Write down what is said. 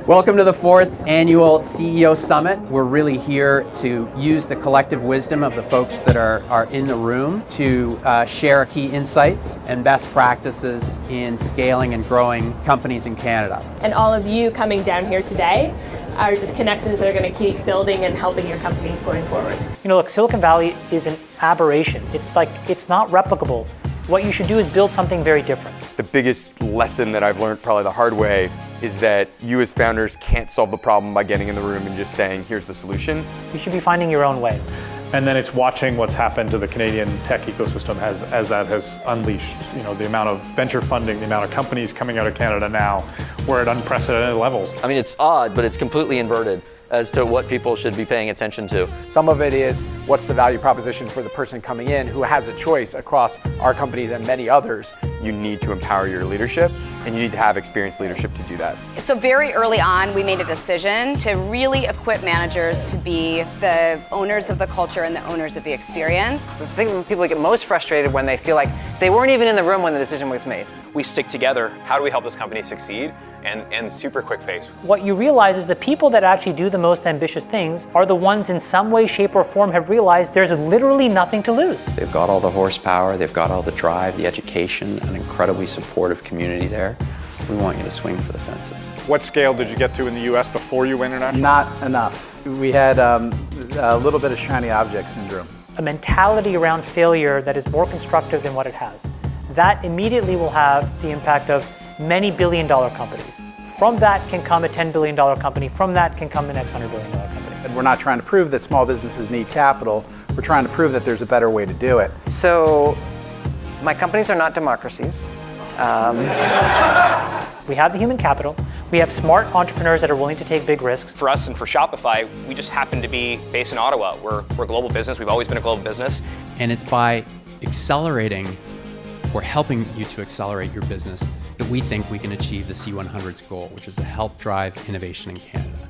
Welcome to the 4th annual CEO Summit. We're really here to use the collective wisdom of the folks that are in the room to share key insights and best practices in scaling and growing companies in Canada. And all of you coming down here today are just connections that are going to keep building and helping your companies going forward. You know, look, Silicon Valley is an aberration. It's not replicable. What you should do is build something very different. The biggest lesson that I've learned probably the hard way is that you as founders can't solve the problem by getting in the room and just saying, here's the solution. You should be finding your own way. And then it's watching what's happened to the Canadian tech ecosystem as that has unleashed, the amount of venture funding, the amount of companies coming out of Canada now, we're at unprecedented levels. I mean, it's odd, but it's completely inverted as to what people should be paying attention to. Some of it is what's the value proposition for the person coming in who has a choice across our companies and many others. You need to empower your leadership, and you need to have experienced leadership to do that. So very early on, we made a decision to really equip managers to be the owners of the culture and the owners of the experience. I think people get most frustrated when they feel like they weren't even in the room when the decision was made. We stick together. How do we help this company succeed? And super quick pace. What you realize is the people that actually do the most ambitious things are the ones in some way, shape, or form have realized there's literally nothing to lose. They've got all the horsepower, they've got all the drive, the education, an incredibly supportive community there. We want you to swing for the fences. What scale did you get to in the US before you went international? Not enough. We had a little bit of shiny object syndrome. A mentality around failure that is more constructive than what it has. That immediately will have the impact of many billion-dollar companies. From that can come a $10 billion company. From that can come the next $100 billion company. And we're not trying to prove that small businesses need capital. We're trying to prove that there's a better way to do it. So, my companies are not democracies. We have the human capital. We have smart entrepreneurs that are willing to take big risks. For us and for Shopify, we just happen to be based in Ottawa. We're a global business. We've always been a global business. And it's by accelerating or helping you to accelerate your business that we think we can achieve the C100's goal, which is to help drive innovation in Canada.